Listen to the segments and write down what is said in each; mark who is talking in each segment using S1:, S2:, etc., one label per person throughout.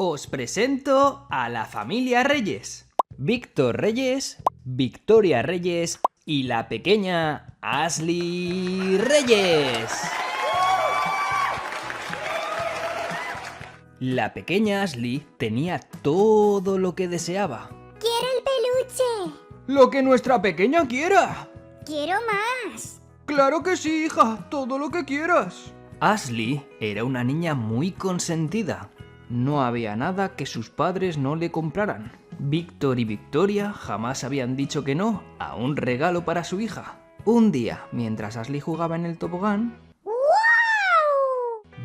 S1: Os presento a la familia Reyes. Víctor Reyes, Victoria Reyes y la pequeña Ashley Reyes. La pequeña Ashley tenía todo lo que deseaba.
S2: ¡Quiero el peluche!
S1: ¡Lo que nuestra pequeña quiera!
S2: ¡Quiero más!
S1: ¡Claro que sí, hija! ¡Todo lo que quieras! Ashley era una niña muy consentida. No había nada que sus padres no le compraran. Víctor y Victoria jamás habían dicho que no a un regalo para su hija. Un día, mientras Ashley jugaba en el tobogán,
S2: ¡Wow!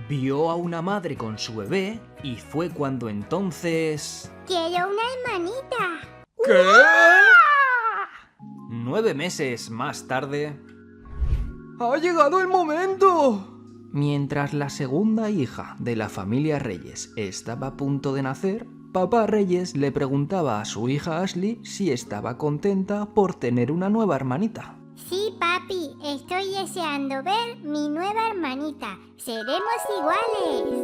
S1: vio a una madre con su bebé y fue cuando entonces...
S2: ¡Quiero una hermanita!
S1: ¿Qué? 9 meses más tarde... ¡Ha llegado el momento! Mientras la segunda hija de la familia Reyes estaba a punto de nacer, papá Reyes le preguntaba a su hija Ashley si estaba contenta por tener una nueva hermanita.
S2: Sí, papi, estoy deseando ver mi nueva hermanita. ¡Seremos iguales!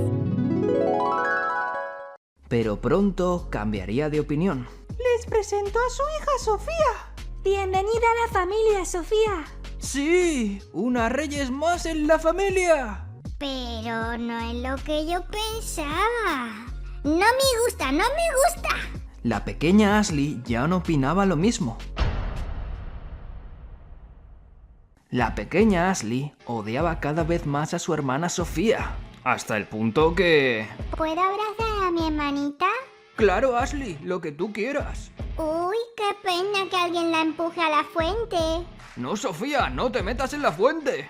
S1: Pero pronto cambiaría de opinión.
S3: Les presento a su hija Sofía. Bienvenida a la familia, Sofía.
S1: ¡Sí! ¡Una Reyes más en la familia!
S2: Pero no es lo que yo pensaba. ¡No me gusta, no me gusta!
S1: La pequeña Ashley ya no opinaba lo mismo. La pequeña Ashley odiaba cada vez más a su hermana Sofía, hasta el punto que...
S2: ¿Puedo abrazar a mi hermanita?
S1: ¡Claro, Ashley! ¡Lo que tú quieras!
S2: ¡Uy, qué pena que alguien la empuje a la fuente!
S1: ¡No, Sofía! ¡No te metas en la fuente!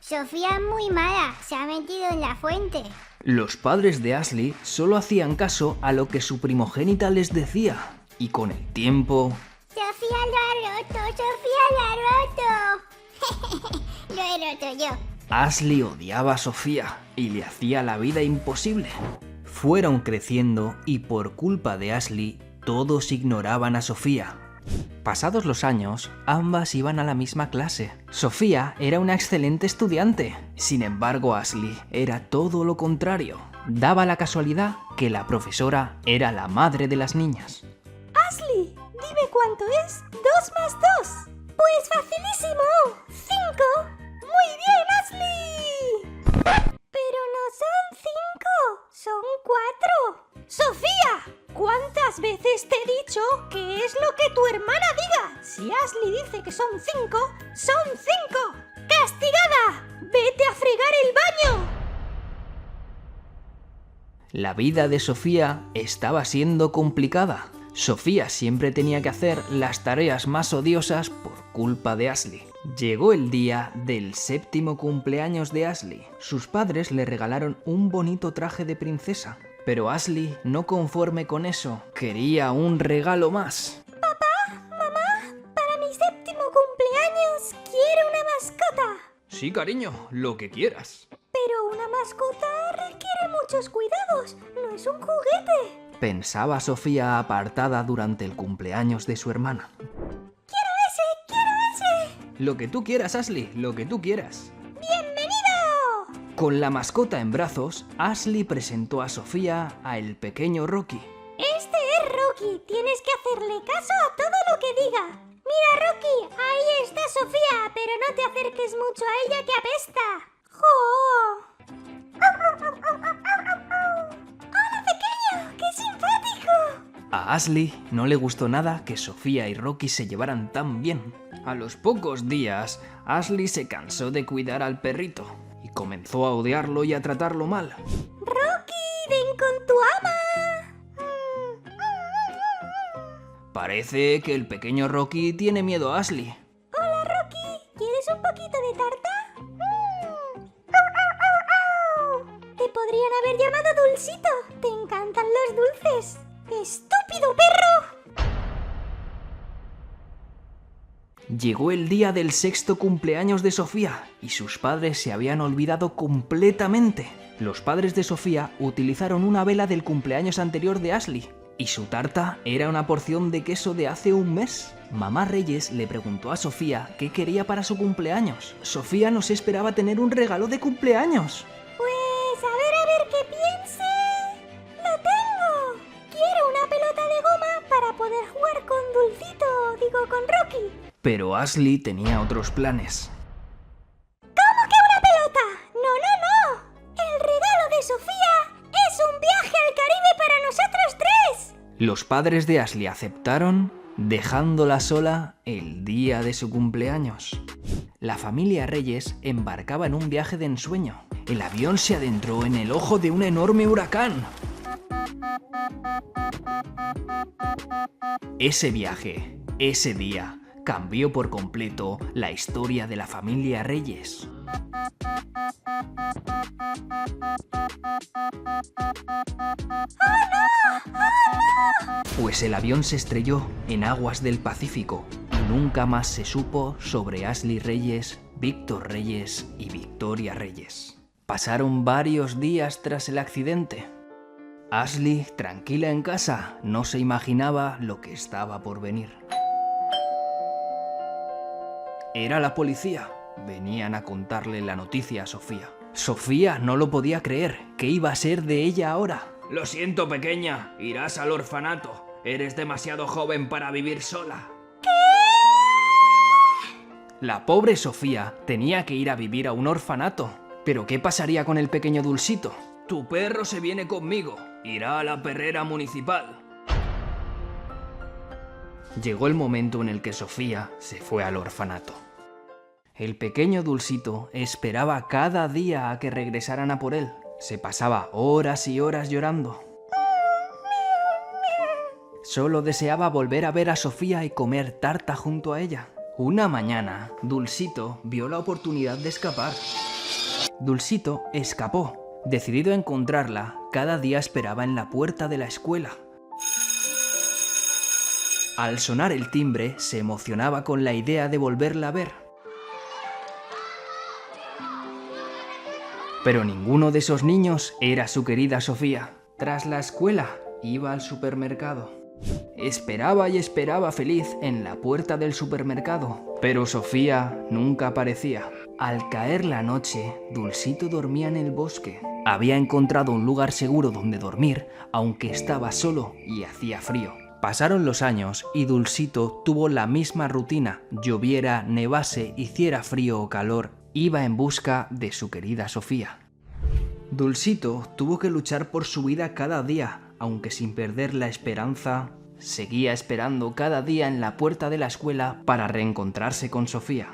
S2: Sofía es muy mala, se ha metido en la fuente.
S1: Los padres de Ashley solo hacían caso a lo que su primogénita les decía, y con el tiempo...
S2: ¡Sofía lo ha roto! ¡Sofía lo ha roto! Lo he roto yo.
S1: Ashley odiaba a Sofía y le hacía la vida imposible. Fueron creciendo y por culpa de Ashley, todos ignoraban a Sofía. Pasados los años, ambas iban a la misma clase. Sofía era una excelente estudiante. Sin embargo, Ashley era todo lo contrario. Daba la casualidad que la profesora era la madre de las niñas.
S3: Ashley, dime cuánto es 2 más 2. Pues facilísimo. 5. Muy bien, Ashley. Pero no son 5, son 4. Sofía, ¿cuántas veces te he dicho que es lo que tu hermana diga? Si Ashley dice que son 5, son 5. ¡Castigada! ¡Vete a fregar el baño!
S1: La vida de Sofía estaba siendo complicada. Sofía siempre tenía que hacer las tareas más odiosas por culpa de Ashley. Llegó el día del 7º cumpleaños de Ashley. Sus padres le regalaron un bonito traje de princesa. Pero Ashley, no conforme con eso, quería un regalo más.
S3: Papá, mamá, para mi 7º cumpleaños quiero una mascota.
S1: Sí, cariño, lo que quieras.
S3: Pero una mascota requiere muchos cuidados, no es un juguete.
S1: Pensaba Sofía apartada durante el cumpleaños de su hermana.
S3: ¡Quiero ese!
S1: Lo que tú quieras, Ashley, lo que tú quieras.
S3: ¡Bienvenido!
S1: Con la mascota en brazos, Ashley presentó a Sofía a el pequeño Rocky.
S3: Este es Rocky, tienes que hacerle caso a todo lo que diga. Mira, Rocky, ahí está Sofía, pero no te acerques mucho a ella que apesta. ¡Jo! ¡Hola, pequeño! ¡Qué simpático!
S1: A Ashley no le gustó nada que Sofía y Rocky se llevaran tan bien. A los pocos días, Ashley se cansó de cuidar al perrito y comenzó a odiarlo y a tratarlo mal.
S3: ¡Rocky, ven con tu ama!
S1: Parece que el pequeño Rocky tiene miedo a Ashley.
S3: Hola, Rocky, ¿quieres un poquito de tarta? Te podrían haber llamado Dulcito. Te encantan los dulces. ¡Estúpido perro!
S1: Llegó el día del 6º cumpleaños de Sofía y sus padres se habían olvidado completamente. Los padres de Sofía utilizaron una vela del cumpleaños anterior de Ashley y su tarta era una porción de queso de hace un mes. Mamá Reyes le preguntó a Sofía qué quería para su cumpleaños. Sofía no se esperaba tener un regalo de cumpleaños.
S3: poder jugar con con Rocky.
S1: Pero Ashley tenía otros planes.
S3: ¿Cómo que una pelota? No. El regalo de Sofía es un viaje al Caribe para nosotros tres.
S1: Los padres de Ashley aceptaron, dejándola sola el día de su cumpleaños. La familia Reyes embarcaba en un viaje de ensueño. El avión se adentró en el ojo de un enorme huracán. Ese viaje, ese día, cambió por completo la historia de la familia Reyes. Pues el avión se estrelló en aguas del Pacífico y nunca más se supo sobre Ashley Reyes, Víctor Reyes y Victoria Reyes. Pasaron varios días tras el accidente. Ashley, tranquila en casa, no se imaginaba lo que estaba por venir. Era la policía. Venían a contarle la noticia a Sofía. Sofía no lo podía creer. ¿Qué iba a ser de ella ahora? Lo siento, pequeña. Irás al orfanato. Eres demasiado joven para vivir sola. ¿Qué? La pobre Sofía tenía que ir a vivir a un orfanato. ¿Pero qué pasaría con el pequeño Dulcito? Tu perro se viene conmigo. Irá a la perrera municipal. Llegó el momento en el que Sofía se fue al orfanato. El pequeño Dulcito esperaba cada día a que regresaran a por él. Se pasaba horas y horas llorando. Solo deseaba volver a ver a Sofía y comer tarta junto a ella. Una mañana, Dulcito vio la oportunidad de escapar. Dulcito escapó. Decidido a encontrarla, cada día esperaba en la puerta de la escuela. Al sonar el timbre, se emocionaba con la idea de volverla a ver. Pero ninguno de esos niños era su querida Sofía. Tras la escuela, iba al supermercado. Esperaba y esperaba feliz en la puerta del supermercado, pero Sofía nunca aparecía. Al caer la noche, Dulcito dormía en el bosque. Había encontrado un lugar seguro donde dormir, aunque estaba solo y hacía frío. Pasaron los años y Dulcito tuvo la misma rutina. Lloviera, nevase, hiciera frío o calor, iba en busca de su querida Sofía. Dulcito tuvo que luchar por su vida cada día, aunque sin perder la esperanza. Seguía esperando cada día en la puerta de la escuela para reencontrarse con Sofía.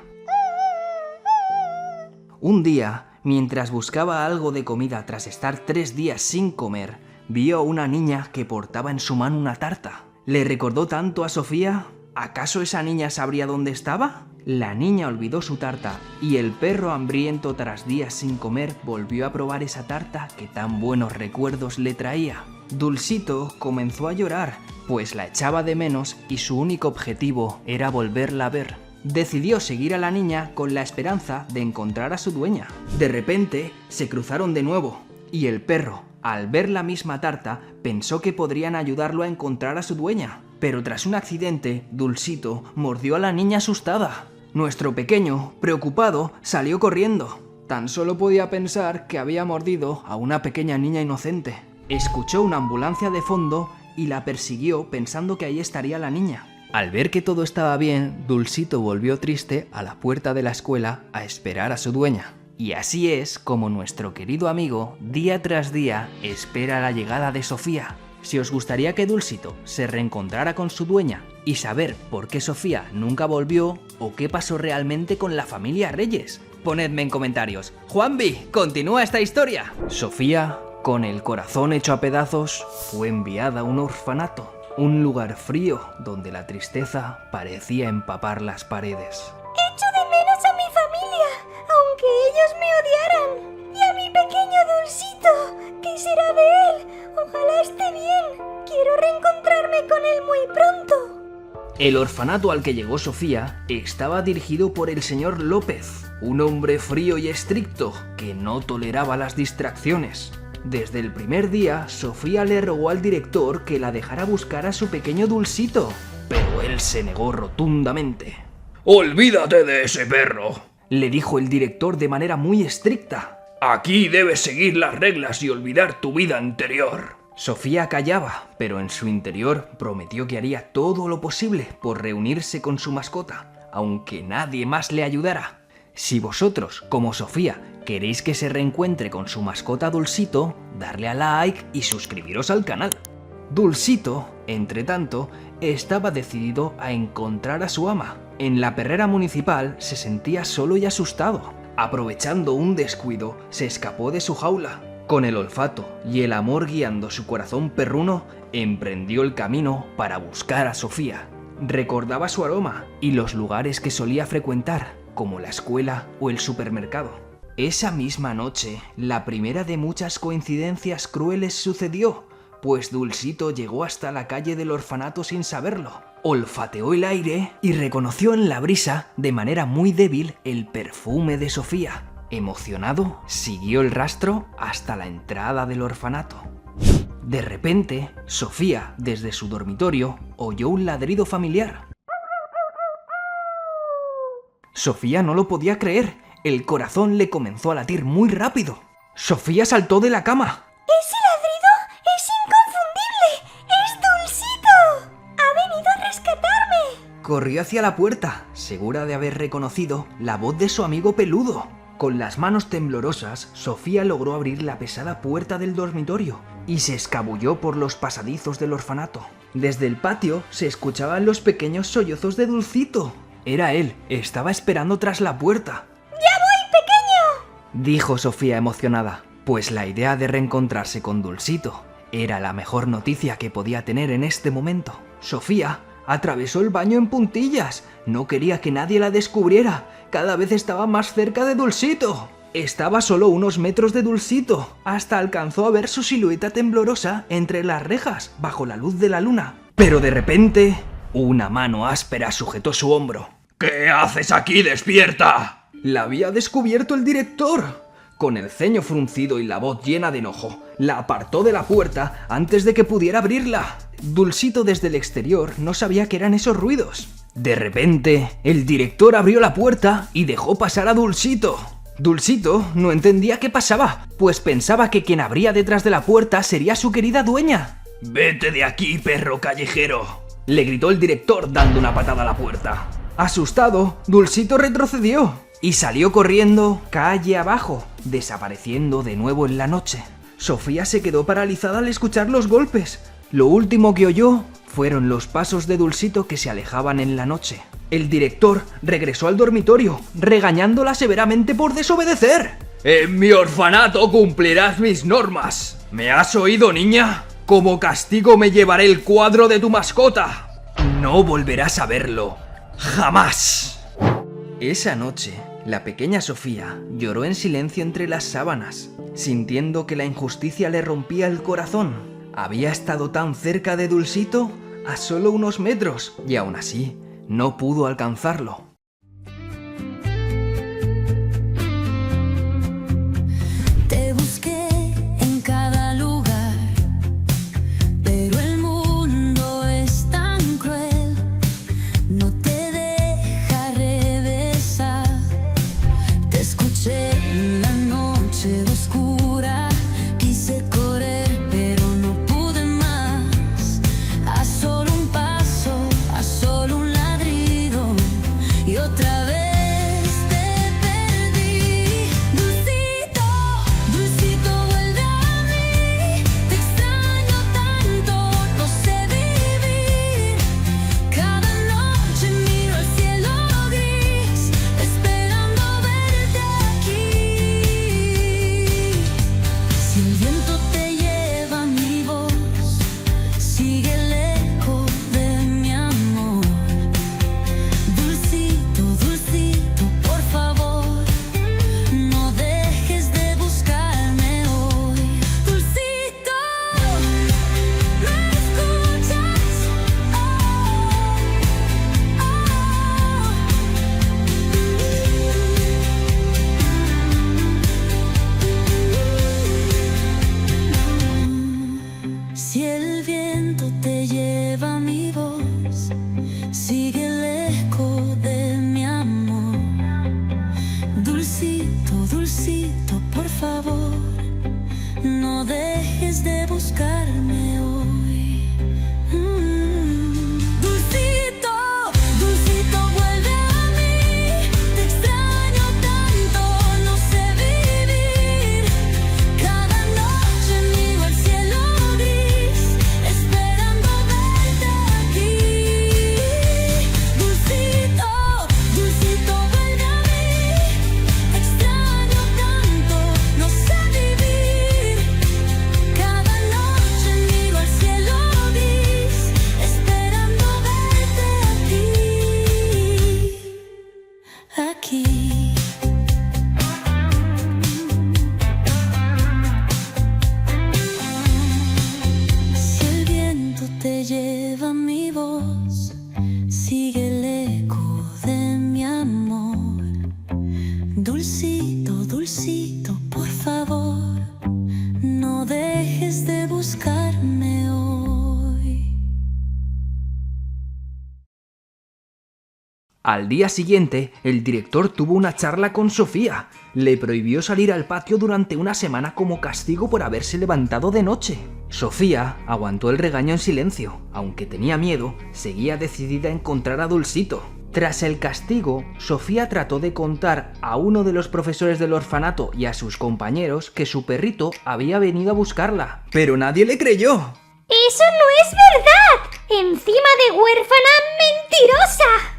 S1: Un día, mientras buscaba algo de comida tras estar 3 días sin comer, vio a una niña que portaba en su mano una tarta. ¿Le recordó tanto a Sofía? ¿Acaso esa niña sabría dónde estaba? La niña olvidó su tarta y el perro hambriento tras días sin comer volvió a probar esa tarta que tan buenos recuerdos le traía. Dulcito comenzó a llorar, pues la echaba de menos y su único objetivo era volverla a ver. Decidió seguir a la niña con la esperanza de encontrar a su dueña. De repente se cruzaron de nuevo y el perro, al ver la misma tarta, pensó que podrían ayudarlo a encontrar a su dueña. Pero tras un accidente, Dulcito mordió a la niña asustada. Nuestro pequeño, preocupado, salió corriendo. Tan solo podía pensar que había mordido a una pequeña niña inocente. Escuchó una ambulancia de fondo y la persiguió pensando que ahí estaría la niña. Al ver que todo estaba bien, Dulcito volvió triste a la puerta de la escuela a esperar a su dueña. Y así es como nuestro querido amigo, día tras día, espera la llegada de Sofía. Si os gustaría que Dulcito se reencontrara con su dueña y saber por qué Sofía nunca volvió o qué pasó realmente con la familia Reyes, ponedme en comentarios. Juanvi, continúa esta historia. Sofía, con el corazón hecho a pedazos, fue enviada a un orfanato, un lugar frío donde la tristeza parecía empapar las paredes.
S3: Echo de menos a mi familia, aunque ellos me odiaran. Y a mi pequeño Dulcito, ¿qué será de él? Ojalá esté bien. Quiero reencontrarme con él muy pronto.
S1: El orfanato al que llegó Sofía estaba dirigido por el señor López, un hombre frío y estricto que no toleraba las distracciones. Desde el primer día, Sofía le rogó al director que la dejara buscar a su pequeño Dulcito, pero él se negó rotundamente. «Olvídate de ese perro», le dijo el director de manera muy estricta. «Aquí debes seguir las reglas y olvidar tu vida anterior. Sofía callaba, pero en su interior prometió que haría todo lo posible por reunirse con su mascota, aunque nadie más le ayudara. Si vosotros, como Sofía, queréis que se reencuentre con su mascota Dulcito, darle a like y suscribiros al canal. Dulcito, entre tanto, estaba decidido a encontrar a su ama. En la perrera municipal se sentía solo y asustado. Aprovechando un descuido, se escapó de su jaula. Con el olfato y el amor guiando su corazón perruno, emprendió el camino para buscar a Sofía. Recordaba su aroma y los lugares que solía frecuentar, como la escuela o el supermercado. Esa misma noche, la primera de muchas coincidencias crueles sucedió, pues Dulcito llegó hasta la calle del orfanato sin saberlo. Olfateó el aire y reconoció en la brisa, de manera muy débil, el perfume de Sofía. Emocionado, siguió el rastro hasta la entrada del orfanato. De repente, Sofía, desde su dormitorio, oyó un ladrido familiar. Sofía no lo podía creer. El corazón le comenzó a latir muy rápido. Sofía saltó de la cama.
S3: ¡Ese ladrido es inconfundible! ¡Es Dulcito! ¡Ha venido a rescatarme!
S1: Corrió hacia la puerta, segura de haber reconocido la voz de su amigo peludo. Con las manos temblorosas, Sofía logró abrir la pesada puerta del dormitorio y se escabulló por los pasadizos del orfanato. Desde el patio se escuchaban los pequeños sollozos de Dulcito. Era él, estaba esperando tras la puerta.
S3: ¡Ya voy, pequeño!,
S1: dijo Sofía emocionada, pues la idea de reencontrarse con Dulcito era la mejor noticia que podía tener en este momento. Sofía atravesó el baño en puntillas, no quería que nadie la descubriera, cada vez estaba más cerca de Dulcito. Estaba solo unos metros de Dulcito, hasta alcanzó a ver su silueta temblorosa entre las rejas, bajo la luz de la luna. Pero de repente, una mano áspera sujetó su hombro.
S4: ¿Qué haces aquí, despierta?
S1: La había descubierto el director. Con el ceño fruncido y la voz llena de enojo, la apartó de la puerta antes de que pudiera abrirla. Dulcito desde el exterior no sabía qué eran esos ruidos. De repente, el director abrió la puerta y dejó pasar a Dulcito. Dulcito no entendía qué pasaba, pues pensaba que quien abría detrás de la puerta sería su querida dueña.
S4: ¡Vete de aquí, perro callejero!,
S1: le gritó el director dando una patada a la puerta. Asustado, Dulcito retrocedió y salió corriendo calle abajo, desapareciendo de nuevo en la noche. Sofía se quedó paralizada al escuchar los golpes. Lo último que oyó fueron los pasos de Dulcito que se alejaban en la noche. El director regresó al dormitorio, regañándola severamente por desobedecer.
S4: En mi orfanato cumplirás mis normas. ¿Me has oído, niña? Como castigo me llevaré el cuadro de tu mascota.
S1: No volverás a verlo. ¡Jamás! Esa noche, la pequeña Sofía lloró en silencio entre las sábanas, sintiendo que la injusticia le rompía el corazón. Había estado tan cerca de Dulcito, a solo unos metros, y aún así no pudo alcanzarlo.
S5: Te busqué en cada lugar, pero el mundo es tan cruel, no te deja regresar. Te escuché en la noche oscura, quise correr, pero no pude más. A solo un paso, a solo un ladrido, no dejes de buscarme hoy. Dulcito, dulcito, vuelve a mí. Te extraño tanto, no sé vivir. Cada noche miro al cielo gris, esperando verte aquí. Dulcito, dulcito, vuelve a mí. Te extraño tanto, no sé vivir. Cada noche miro al cielo gris, esperando verte aquí. Si el viento te lleva mi voz, sigue el eco de mi amor. Dulcito, dulcito, por favor, no dejes de buscarme hoy.
S1: Al día siguiente, el director tuvo una charla con Sofía. Le prohibió salir al patio durante una semana como castigo por haberse levantado de noche. Sofía aguantó el regaño en silencio. Aunque tenía miedo, seguía decidida a encontrar a Dulcito. Tras el castigo, Sofía trató de contar a uno de los profesores del orfanato y a sus compañeros que su perrito había venido a buscarla. Pero nadie le creyó.
S3: ¡Eso no es verdad! ¡Encima de huérfana, mentirosa!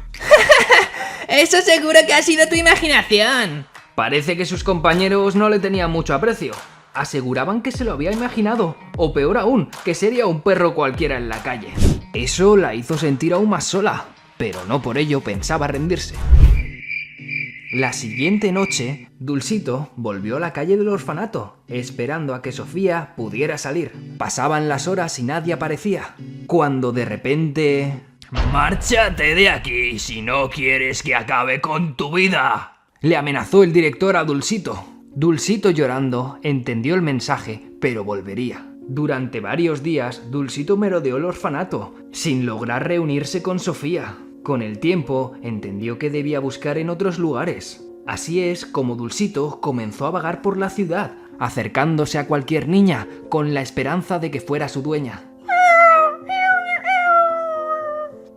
S6: Eso seguro que ha sido tu imaginación.
S1: Parece que sus compañeros no le tenían mucho aprecio. Aseguraban que se lo había imaginado, o peor aún, que sería un perro cualquiera en la calle. Eso la hizo sentir aún más sola, pero no por ello pensaba rendirse. La siguiente noche, Dulcito volvió a la calle del orfanato, esperando a que Sofía pudiera salir. Pasaban las horas y nadie aparecía, cuando de repente...
S4: ¡Márchate de aquí si no quieres que acabe con tu vida!
S1: Le amenazó el director a Dulcito. Dulcito, llorando, entendió el mensaje, pero volvería. Durante varios días, Dulcito merodeó el orfanato, sin lograr reunirse con Sofía. Con el tiempo, entendió que debía buscar en otros lugares. Así es como Dulcito comenzó a vagar por la ciudad, acercándose a cualquier niña, con la esperanza de que fuera su dueña.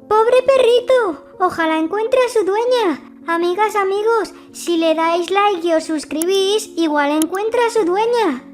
S2: ¡Pobre perrito! Ojalá encuentre a su dueña. Amigas, amigos, si le dais like y os suscribís, igual encuentra a su dueña.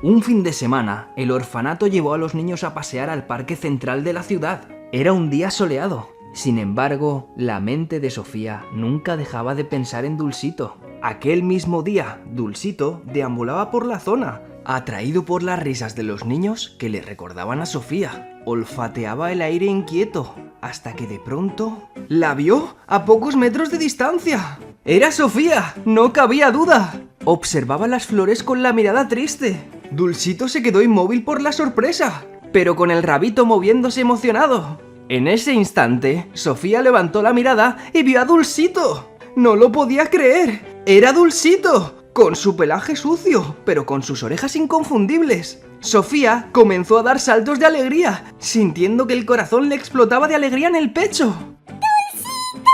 S1: Un fin de semana, el orfanato llevó a los niños a pasear al parque central de la ciudad. Era un día soleado. Sin embargo, la mente de Sofía nunca dejaba de pensar en Dulcito. Aquel mismo día, Dulcito deambulaba por la zona, atraído por las risas de los niños que le recordaban a Sofía. Olfateaba el aire inquieto, hasta que de pronto la vio a pocos metros de distancia. ¡Era Sofía! ¡No cabía duda! Observaba las flores con la mirada triste. Dulcito se quedó inmóvil por la sorpresa, pero con el rabito moviéndose emocionado. En ese instante, Sofía levantó la mirada y vio a Dulcito. ¡No lo podía creer! ¡Era Dulcito! Con su pelaje sucio, pero con sus orejas inconfundibles. Sofía comenzó a dar saltos de alegría, sintiendo que el corazón le explotaba de alegría en el pecho. ¡Dulcito!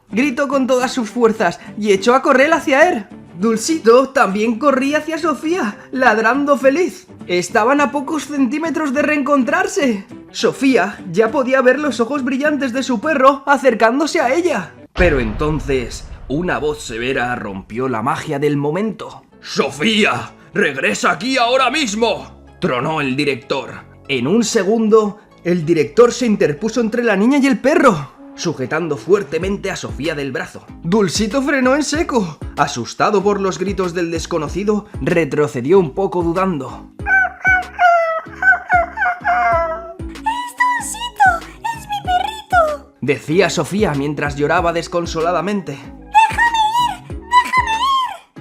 S1: Gritó con todas sus fuerzas y echó a correr hacia él. Dulcito también corría hacia Sofía, ladrando feliz. Estaban a pocos centímetros de reencontrarse. Sofía ya podía ver los ojos brillantes de su perro acercándose a ella. Pero entonces, una voz severa rompió la magia del momento.
S4: ¡Sofía! ¡Regresa aquí ahora mismo!, tronó el director.
S1: En un segundo, el director se interpuso entre la niña y el perro, sujetando fuertemente a Sofía del brazo. Dulcito frenó en seco. Asustado por los gritos del desconocido, retrocedió un poco dudando.
S3: ¡Es Dulcito! ¡Es mi perrito!
S1: Decía Sofía mientras lloraba desconsoladamente.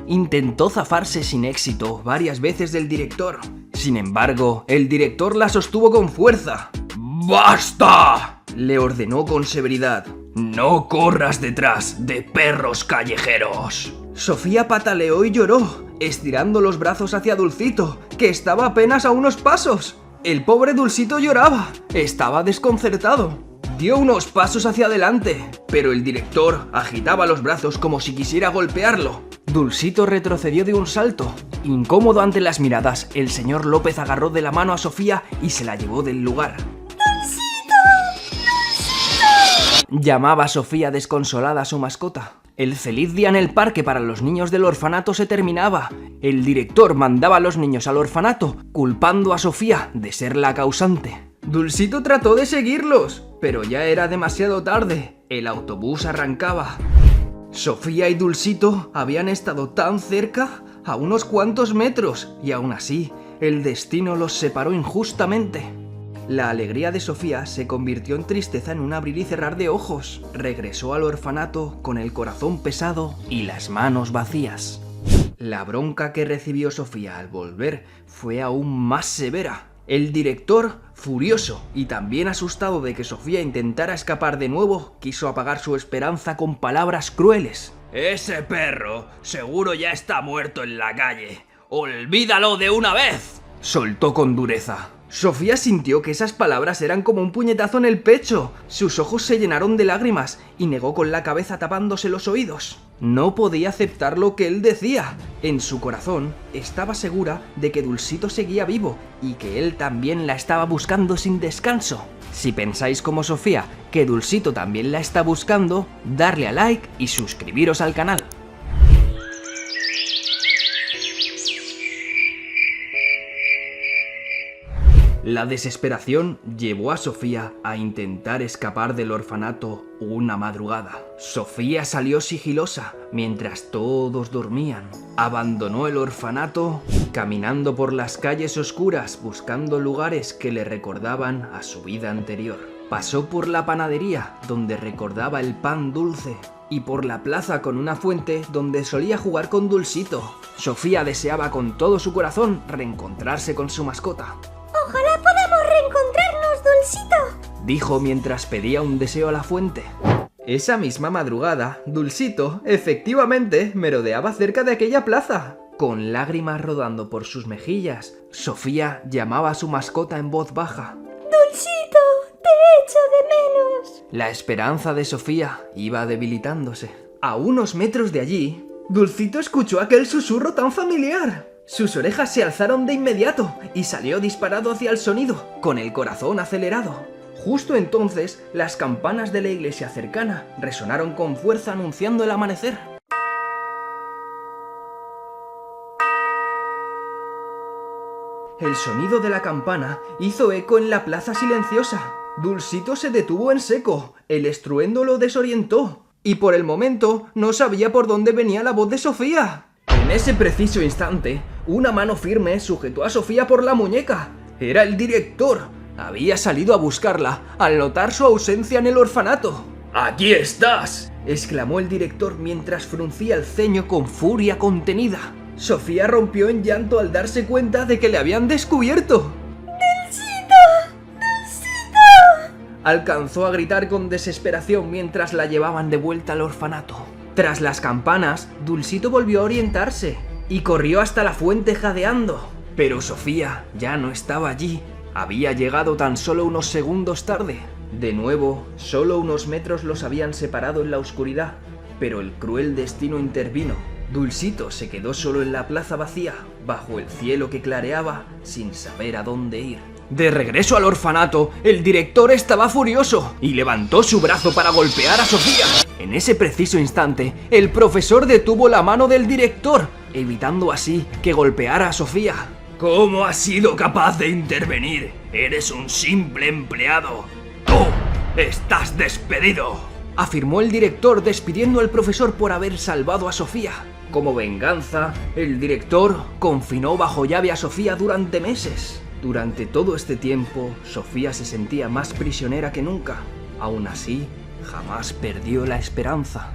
S1: Intentó zafarse sin éxito varias veces del director. Sin embargo, el director la sostuvo con fuerza.
S4: ¡Basta!,
S1: le ordenó con severidad.
S4: ¡No corras detrás de perros callejeros!
S1: Sofía pataleó y lloró, estirando los brazos hacia Dulcito, que estaba apenas a unos pasos. El pobre Dulcito lloraba. Estaba desconcertado. Dio unos pasos hacia adelante, pero el director agitaba los brazos como si quisiera golpearlo. Dulcito retrocedió de un salto. Incómodo ante las miradas, el señor López agarró de la mano a Sofía y se la llevó del lugar. Llamaba a Sofía desconsolada a su mascota. El feliz día en el parque para los niños del orfanato se terminaba. El director mandaba a los niños al orfanato, culpando a Sofía de ser la causante. Dulcito trató de seguirlos, pero ya era demasiado tarde. El autobús arrancaba. Sofía y Dulcito habían estado tan cerca, a unos cuantos metros, y aún así, el destino los separó injustamente. La alegría de Sofía se convirtió en tristeza en un abrir y cerrar de ojos. Regresó al orfanato con el corazón pesado y las manos vacías. La bronca que recibió Sofía al volver fue aún más severa. El director, furioso y también asustado de que Sofía intentara escapar de nuevo, quiso apagar su esperanza con palabras crueles.
S4: Ese perro seguro ya está muerto en la calle. ¡Olvídalo de una vez!,
S1: soltó con dureza. Sofía sintió que esas palabras eran como un puñetazo en el pecho. Sus ojos se llenaron de lágrimas y negó con la cabeza tapándose los oídos. No podía aceptar lo que él decía. En su corazón estaba segura de que Dulcito seguía vivo y que él también la estaba buscando sin descanso. Si pensáis como Sofía que Dulcito también la está buscando, darle a like y suscribiros al canal. La desesperación llevó a Sofía a intentar escapar del orfanato una madrugada. Sofía salió sigilosa mientras todos dormían. Abandonó el orfanato caminando por las calles oscuras buscando lugares que le recordaban a su vida anterior. Pasó por la panadería donde recordaba el pan dulce y por la plaza con una fuente donde solía jugar con Dulcito. Sofía deseaba con todo su corazón reencontrarse con su mascota.
S3: ¡Ojalá podamos reencontrarnos, Dulcito!,
S1: dijo mientras pedía un deseo a la fuente. Esa misma madrugada, Dulcito, efectivamente, merodeaba cerca de aquella plaza. Con lágrimas rodando por sus mejillas, Sofía llamaba a su mascota en voz baja.
S3: ¡Dulcito, te echo de menos!
S1: La esperanza de Sofía iba debilitándose. A unos metros de allí, Dulcito escuchó aquel susurro tan familiar. Sus orejas se alzaron de inmediato y salió disparado hacia el sonido, con el corazón acelerado. Justo entonces, las campanas de la iglesia cercana resonaron con fuerza anunciando el amanecer. El sonido de la campana hizo eco en la plaza silenciosa. Dulcito se detuvo en seco, el estruendo lo desorientó, y por el momento no sabía por dónde venía la voz de Sofía. En ese preciso instante, una mano firme sujetó a Sofía por la muñeca. Era el director. Había salido a buscarla al notar su ausencia en el orfanato.
S4: ¡Aquí estás!,
S1: exclamó el director mientras fruncía el ceño con furia contenida. Sofía rompió en llanto al darse cuenta de que le habían descubierto.
S3: ¡Dulcito! ¡Dulcito!
S1: Alcanzó a gritar con desesperación mientras la llevaban de vuelta al orfanato. Tras las campanas, Dulcito volvió a orientarse y corrió hasta la fuente jadeando. Pero Sofía ya no estaba allí. Había llegado tan solo unos segundos tarde. De nuevo, solo unos metros los habían separado en la oscuridad, pero el cruel destino intervino. Dulcito se quedó solo en la plaza vacía, bajo el cielo que clareaba, sin saber a dónde ir. De regreso al orfanato, el director estaba furioso y levantó su brazo para golpear a Sofía. En ese preciso instante, el profesor detuvo la mano del director, evitando así que golpeara a Sofía.
S4: ¿Cómo has sido capaz de intervenir? Eres un simple empleado. ¡Tú estás despedido!,
S1: afirmó el director despidiendo al profesor por haber salvado a Sofía. Como venganza, el director confinó bajo llave a Sofía durante meses. Durante todo este tiempo, Sofía se sentía más prisionera que nunca. Aún así, jamás perdió la esperanza.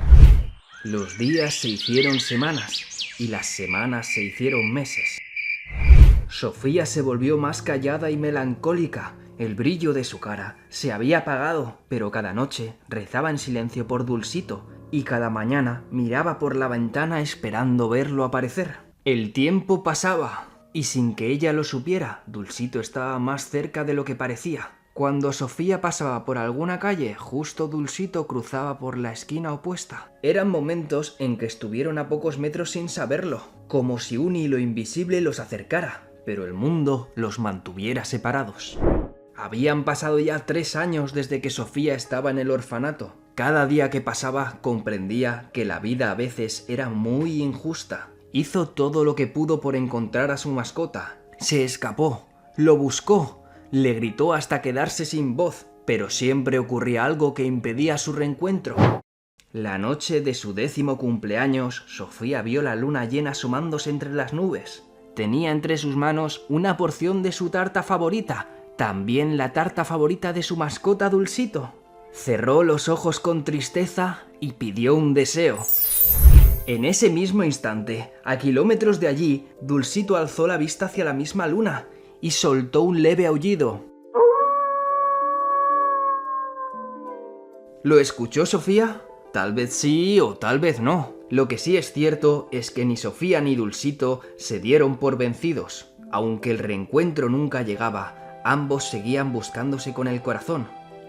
S1: Los días se hicieron semanas y las semanas se hicieron meses. Sofía se volvió más callada y melancólica. El brillo de su cara se había apagado, pero cada noche rezaba en silencio por Dulcito y cada mañana miraba por la ventana esperando verlo aparecer. El tiempo pasaba y sin que ella lo supiera, Dulcito estaba más cerca de lo que parecía. Cuando Sofía pasaba por alguna calle, justo Dulcito cruzaba por la esquina opuesta. Eran momentos en que estuvieron a pocos metros sin saberlo, como si un hilo invisible los acercara, pero el mundo los mantuviera separados. Habían pasado ya 3 años desde que Sofía estaba en el orfanato. Cada día que pasaba comprendía que la vida a veces era muy injusta. Hizo todo lo que pudo por encontrar a su mascota. Se escapó, lo buscó, le gritó hasta quedarse sin voz, pero siempre ocurría algo que impedía su reencuentro. La noche de su 10º cumpleaños, Sofía vio la luna llena asomándose entre las nubes. Tenía entre sus manos una porción de su tarta favorita, también la tarta favorita de su mascota Dulcito. Cerró los ojos con tristeza y pidió un deseo. En ese mismo instante, a kilómetros de allí, Dulcito alzó la vista hacia la misma luna y soltó un leve aullido. ¿Lo escuchó Sofía? Tal vez sí o tal vez no. Lo que sí es cierto es que ni Sofía ni Dulcito se dieron por vencidos. Aunque el reencuentro nunca llegaba, ambos seguían buscándose con el corazón.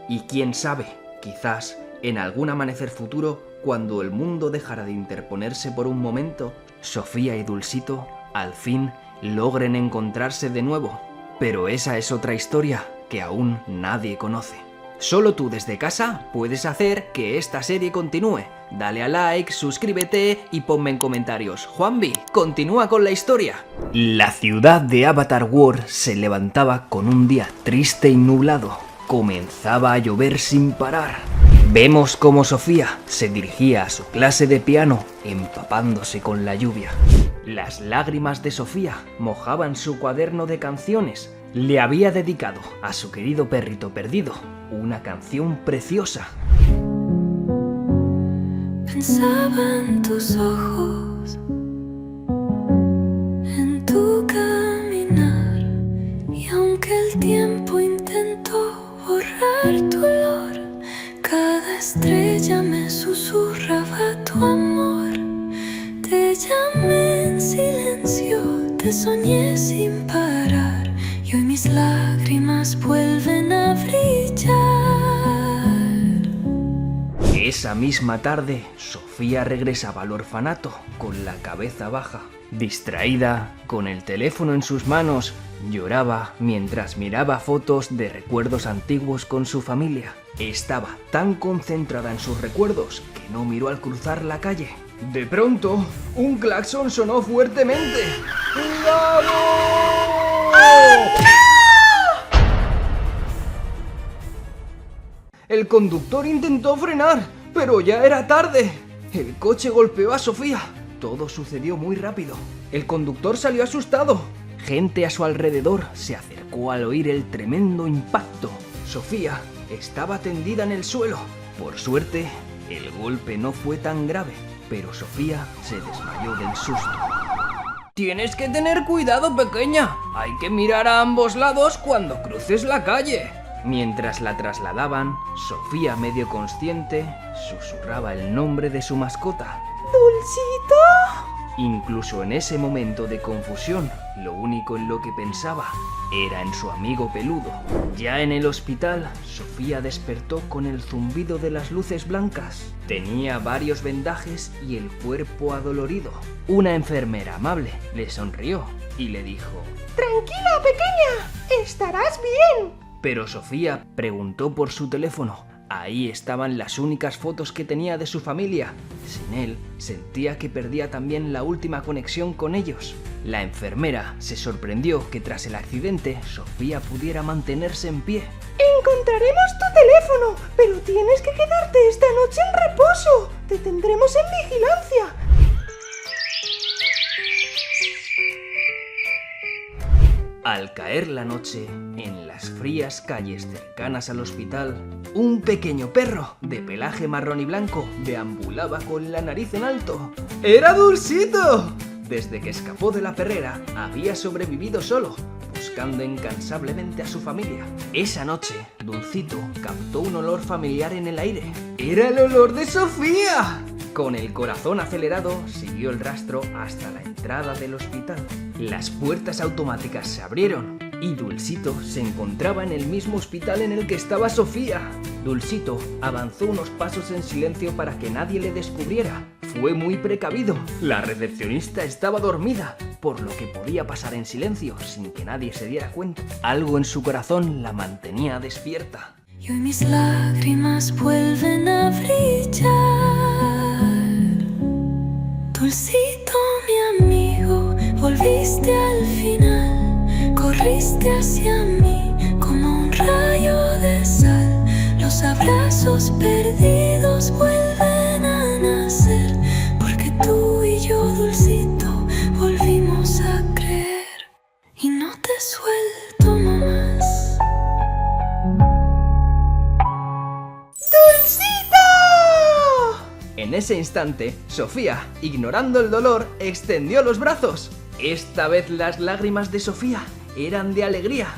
S1: Y quién sabe, quizás en algún amanecer futuro, cuando el mundo dejara de interponerse por un momento, Sofía y Dulcito al fin logren encontrarse de nuevo. Pero esa es otra historia que aún nadie conoce. Solo tú desde casa puedes hacer que esta serie continúe. Dale a like, suscríbete y ponme en comentarios: Juanvi, continúa con la historia. La ciudad de Avatar World se levantaba con un día triste y nublado. Comenzaba a llover sin parar. Vemos cómo Sofía se dirigía a su clase de piano, empapándose con la lluvia. Las lágrimas de Sofía mojaban su cuaderno de canciones. Le había dedicado a su querido perrito perdido una canción preciosa.
S5: Pensaba en tus ojos, en tu caminar, y aunque el tiempo intentó borrar tu olor, cada estrella me susurraba tu amor. Te llamé en silencio, te soñé sin parar, y hoy mis lágrimas vuelven a brillar.
S1: Esa misma tarde, Sofía regresaba al orfanato con la cabeza baja. Distraída, con el teléfono en sus manos, lloraba mientras miraba fotos de recuerdos antiguos con su familia. Estaba tan concentrada en sus recuerdos que no miró al cruzar la calle.
S4: De pronto, un claxon sonó fuertemente. ¡Cuidado! El conductor intentó frenar, pero ya era tarde. El coche golpeó a Sofía. Todo sucedió muy rápido. El conductor salió asustado.
S1: Gente a su alrededor se acercó al oír el tremendo impacto.
S4: Sofía estaba tendida en el suelo.
S1: Por suerte, el golpe no fue tan grave, pero Sofía se desmayó del susto.
S4: Tienes que tener cuidado, pequeña. Hay que mirar a ambos lados cuando cruces la calle.
S1: Mientras la trasladaban, Sofía, medio consciente, susurraba el nombre de su mascota.
S3: ¡Dulcito!
S1: Incluso en ese momento de confusión, lo único en lo que pensaba era en su amigo peludo. Ya en el hospital, Sofía despertó con el zumbido de las luces blancas. Tenía varios vendajes y el cuerpo adolorido. Una enfermera amable le sonrió y le dijo:
S3: ¡Tranquila, pequeña! ¡Estarás bien!
S1: Pero Sofía preguntó por su teléfono. Ahí estaban las únicas fotos que tenía de su familia. Sin él, sentía que perdía también la última conexión con ellos. La enfermera se sorprendió que tras el accidente, Sofía pudiera mantenerse en pie.
S3: Encontraremos tu teléfono, pero tienes que quedarte esta noche en reposo. Te tendremos en vigilancia.
S1: Al caer la noche, en las frías calles cercanas al hospital, un pequeño perro de pelaje marrón y blanco deambulaba con la nariz en alto.
S4: ¡Era Dulcito!
S1: Desde que escapó de la perrera, había sobrevivido solo, buscando incansablemente a su familia. Esa noche, Dulcito captó un olor familiar en el aire.
S4: ¡Era el olor de Sofía!
S1: Con el corazón acelerado, siguió el rastro hasta la entrada del hospital. Las puertas automáticas se abrieron
S4: y Dulcito se encontraba en el mismo hospital en el que estaba Sofía. Dulcito avanzó unos pasos en silencio para que nadie le descubriera. Fue muy precavido. La recepcionista estaba dormida, por lo que podía pasar en silencio sin que nadie se diera cuenta. Algo en su corazón la mantenía despierta.
S5: Y hoy mis lágrimas vuelven a brillar. Dulcito, mi amigo, volviste al final. Corriste hacia mí como un rayo de sal. Los abrazos perdidos vuelven a nacer. Porque tú y yo, Dulcito, volvimos a creer. Y no te suelto más.
S4: En ese instante, Sofía, ignorando el dolor, extendió los brazos. Esta vez las lágrimas de Sofía eran de alegría.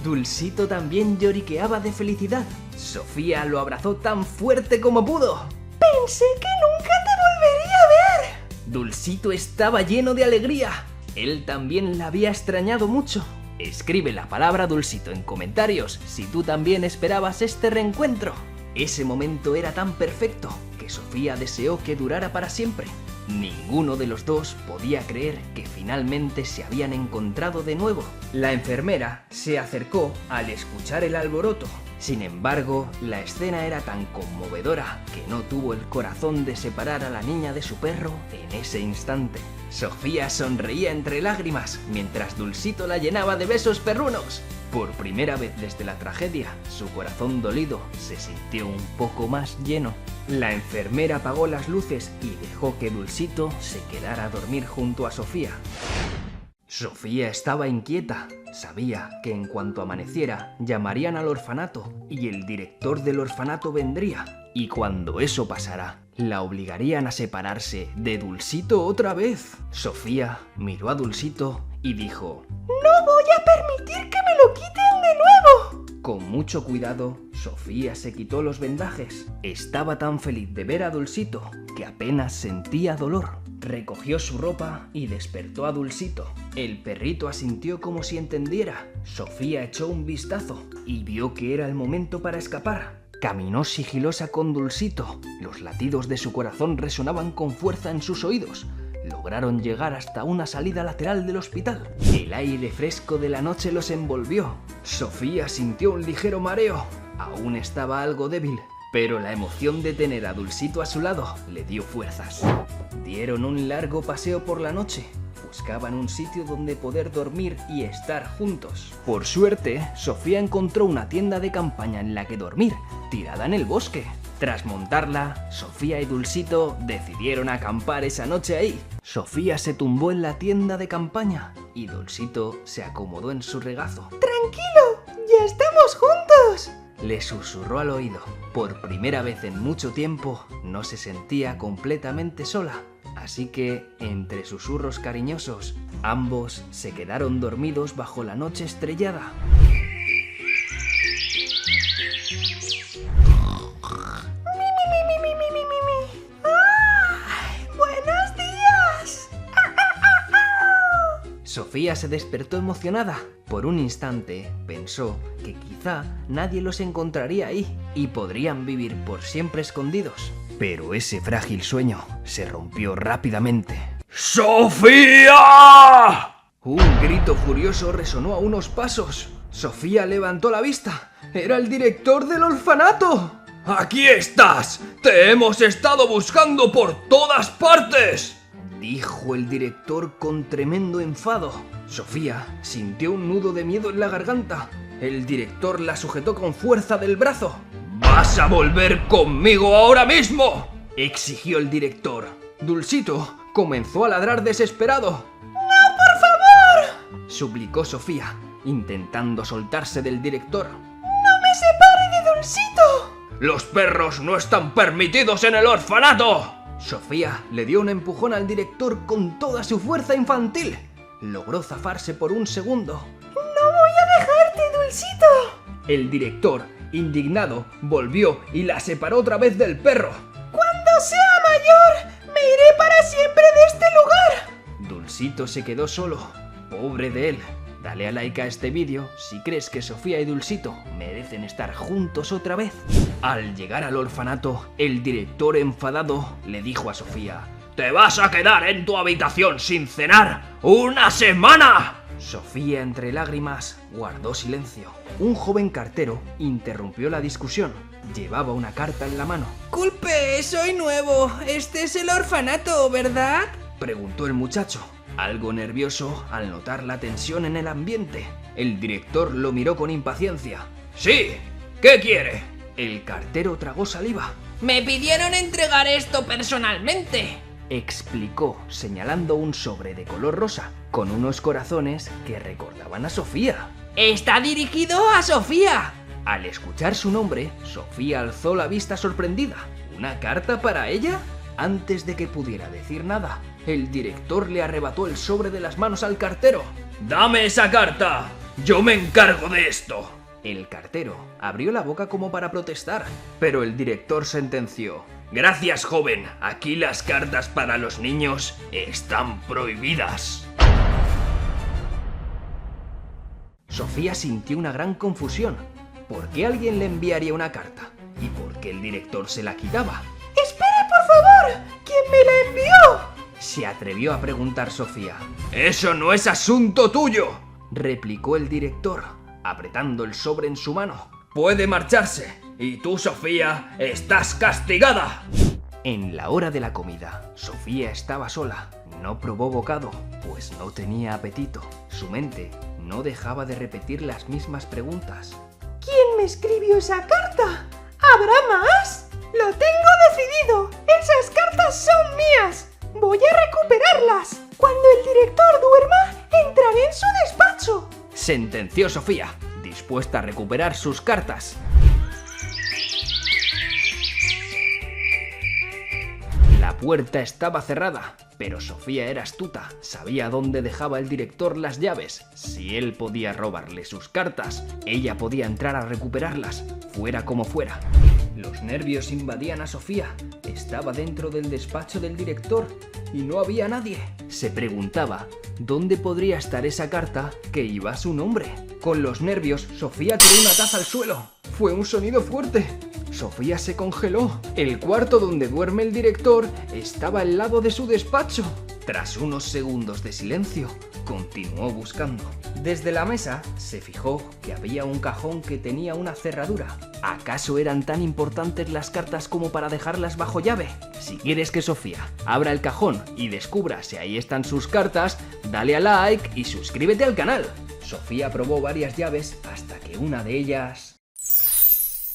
S4: Dulcito también lloriqueaba de felicidad. Sofía lo abrazó tan fuerte como pudo.
S3: Pensé que nunca te volvería a ver.
S4: Dulcito estaba lleno de alegría. Él también la había extrañado mucho. Escribe la palabra Dulcito en comentarios si tú también esperabas este reencuentro. Ese momento era tan perfecto que Sofía deseó que durara para siempre. Ninguno de los dos podía creer que finalmente se habían encontrado de nuevo. La enfermera se acercó al escuchar el alboroto. Sin embargo, la escena era tan conmovedora que no tuvo el corazón de separar a la niña de su perro en ese instante. Sofía sonreía entre lágrimas mientras Dulcito la llenaba de besos perrunos. Por primera vez desde la tragedia, su corazón dolido se sintió un poco más lleno. La enfermera apagó las luces y dejó que Dulcito se quedara a dormir junto a Sofía. Sofía estaba inquieta. Sabía que en cuanto amaneciera, llamarían al orfanato y el director del orfanato vendría. Y cuando eso pasara, la obligarían a separarse de Dulcito otra vez. Sofía miró a Dulcito y dijo:
S3: ¡No voy a permitir que me lo quiten de nuevo!
S4: Con mucho cuidado, Sofía se quitó los vendajes. Estaba tan feliz de ver a Dulcito que apenas sentía dolor. Recogió su ropa y despertó a Dulcito. El perrito asintió como si entendiera. Sofía echó un vistazo y vio que era el momento para escapar. Caminó sigilosa con Dulcito. Los latidos de su corazón resonaban con fuerza en sus oídos. Lograron llegar hasta una salida lateral del hospital. El aire fresco de la noche los envolvió. Sofía sintió un ligero mareo. Aún estaba algo débil, pero la emoción de tener a Dulcito a su lado le dio fuerzas. Dieron un largo paseo por la noche. Buscaban un sitio donde poder dormir y estar juntos. Por suerte, Sofía encontró una tienda de campaña en la que dormir, tirada en el bosque. Tras montarla, Sofía y Dulcito decidieron acampar esa noche ahí. Sofía se tumbó en la tienda de campaña y Dulcito se acomodó en su regazo.
S3: ¡Tranquilo! ¡Ya estamos juntos!
S4: Le susurró al oído. Por primera vez en mucho tiempo, no se sentía completamente sola. Así que, entre susurros cariñosos, ambos se quedaron dormidos bajo la noche estrellada.
S3: ¡Buenos días!
S4: Sofía se despertó emocionada. Por un instante pensó que quizá nadie los encontraría ahí y podrían vivir por siempre escondidos. Pero ese frágil sueño se rompió rápidamente. ¡Sofía! Un grito furioso resonó a unos pasos. Sofía levantó la vista. ¡Era el director del orfanato! ¡Aquí estás! ¡Te hemos estado buscando por todas partes!, dijo el director con tremendo enfado. Sofía sintió un nudo de miedo en la garganta. El director la sujetó con fuerza del brazo. ¡Vas a volver conmigo ahora mismo!, exigió el director. Dulcito comenzó a ladrar desesperado.
S3: ¡No, por favor!,
S4: suplicó Sofía, intentando soltarse del director.
S3: ¡No me separe de Dulcito!
S4: ¡Los perros no están permitidos en el orfanato! Sofía le dio un empujón al director con toda su fuerza infantil. Logró zafarse por un segundo.
S3: ¡No voy a dejarte, Dulcito!
S4: El director, indignado, volvió y la separó otra vez del perro.
S3: ¡Cuando sea mayor, me iré para siempre de este lugar!
S4: Dulcito se quedó solo. Pobre de él. Dale a like a este vídeo si crees que Sofía y Dulcito merecen estar juntos otra vez. Al llegar al orfanato, el director enfadado le dijo a Sofía: ¡Te vas a quedar en tu habitación sin cenar una semana! Sofía, entre lágrimas, guardó silencio. Un joven cartero interrumpió la discusión. Llevaba una carta en la mano.
S6: Culpe, soy nuevo. Este es el orfanato, ¿verdad?
S4: Preguntó el muchacho, algo nervioso al notar la tensión en el ambiente. El director lo miró con impaciencia. ¡Sí! ¿Qué quiere? El cartero tragó saliva.
S6: Me pidieron entregar esto personalmente,
S4: explicó, señalando un sobre de color rosa, con unos corazones que recordaban a Sofía.
S6: ¡Está dirigido a Sofía!
S4: Al escuchar su nombre, Sofía alzó la vista sorprendida. ¿Una carta para ella? Antes de que pudiera decir nada, el director le arrebató el sobre de las manos al cartero. ¡Dame esa carta! ¡Yo me encargo de esto! El cartero abrió la boca como para protestar, pero el director sentenció: Gracias, joven, aquí las cartas para los niños están prohibidas. Sofía sintió una gran confusión. ¿Por qué alguien le enviaría una carta? ¿Y por qué el director se la quitaba?
S3: ¡Espere, por favor! ¿Quién me la envió?
S4: Se atrevió a preguntar Sofía. ¡Eso no es asunto tuyo!, replicó el director, apretando el sobre en su mano. ¡Puede marcharse! Y tú, Sofía, estás castigada. En la hora de la comida, Sofía estaba sola. No probó bocado, pues no tenía apetito. Su mente no dejaba de repetir las mismas preguntas.
S3: ¿Quién me escribió esa carta? ¿Habrá más? ¡Lo tengo decidido! ¡Esas cartas son mías! ¡Voy a recuperarlas! Cuando el director duerma, entraré en su despacho.
S4: Sentenció Sofía, dispuesta a recuperar sus cartas. La puerta estaba cerrada, pero Sofía era astuta, sabía dónde dejaba el director las llaves. Si él podía robarle sus cartas, ella podía entrar a recuperarlas, fuera como fuera. Los nervios invadían a Sofía. Estaba dentro del despacho del director y no había nadie. Se preguntaba dónde podría estar esa carta que iba a su nombre. Con los nervios, Sofía tiró una taza al suelo. Fue un sonido fuerte. Sofía se congeló. El cuarto donde duerme el director estaba al lado de su despacho. Tras unos segundos de silencio, continuó buscando. Desde la mesa se fijó que había un cajón que tenía una cerradura. ¿Acaso eran tan importantes las cartas como para dejarlas bajo llave? Si quieres que Sofía abra el cajón y descubra si ahí están sus cartas, dale a like y suscríbete al canal. Sofía probó varias llaves hasta que una de ellas...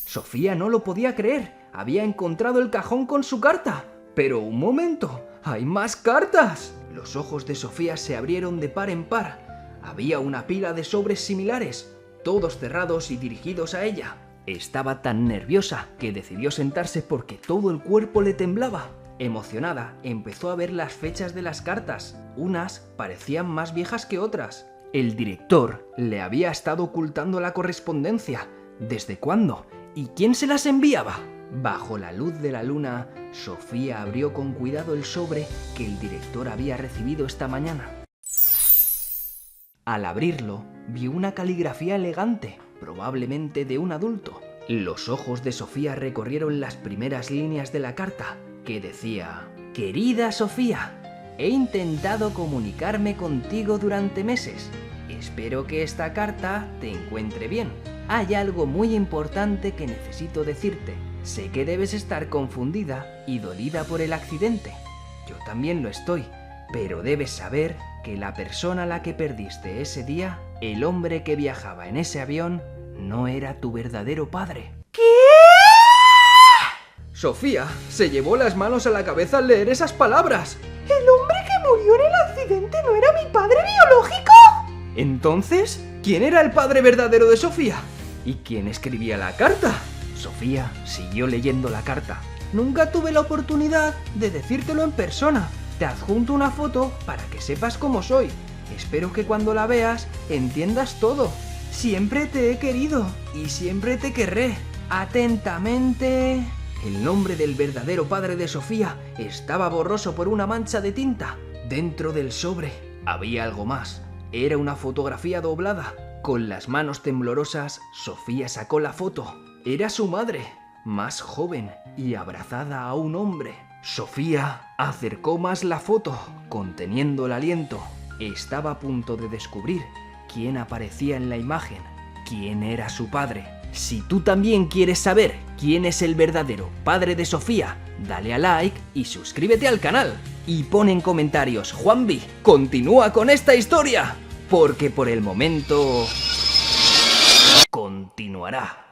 S4: Sofía no lo podía creer. Había encontrado el cajón con su carta. Pero un momento, ¡hay más cartas! Los ojos de Sofía se abrieron de par en par. Había una pila de sobres similares, todos cerrados y dirigidos a ella. Estaba tan nerviosa que decidió sentarse porque todo el cuerpo le temblaba. Emocionada, empezó a ver las fechas de las cartas. Unas parecían más viejas que otras. El director le había estado ocultando la correspondencia. ¿Desde cuándo? ¿Y quién se las enviaba? Bajo la luz de la luna, Sofía abrió con cuidado el sobre que el director había recibido esta mañana. Al abrirlo, vio una caligrafía elegante, probablemente de un adulto. Los ojos de Sofía recorrieron las primeras líneas de la carta, que decía: Querida Sofía, he intentado comunicarme contigo durante meses. Espero que esta carta te encuentre bien. Hay algo muy importante que necesito decirte. Sé que debes estar confundida y dolida por el accidente. Yo también lo estoy, pero debes saber que la persona a la que perdiste ese día, el hombre que viajaba en ese avión, no era tu verdadero padre.
S3: ¿Qué?
S4: Sofía se llevó las manos a la cabeza al leer esas palabras.
S3: ¿El hombre que murió en el accidente no era mi padre biológico?
S4: Entonces, ¿quién era el padre verdadero de Sofía? ¿Y quién escribía la carta? Sofía siguió leyendo la carta. Nunca tuve la oportunidad de decírtelo en persona. Te adjunto una foto para que sepas cómo soy. Espero que cuando la veas entiendas todo. Siempre te he querido y siempre te querré. Atentamente... El nombre del verdadero padre de Sofía estaba borroso por una mancha de tinta. Dentro del sobre había algo más. Era una fotografía doblada. Con las manos temblorosas, Sofía sacó la foto. Era su madre, más joven y abrazada a un hombre. Sofía acercó más la foto, conteniendo el aliento. Estaba a punto de descubrir quién aparecía en la imagen, quién era su padre. Si tú también quieres saber quién es el verdadero padre de Sofía, dale a like y suscríbete al canal. Y pon en comentarios, Juanvi, continúa con esta historia, porque por el momento continuará.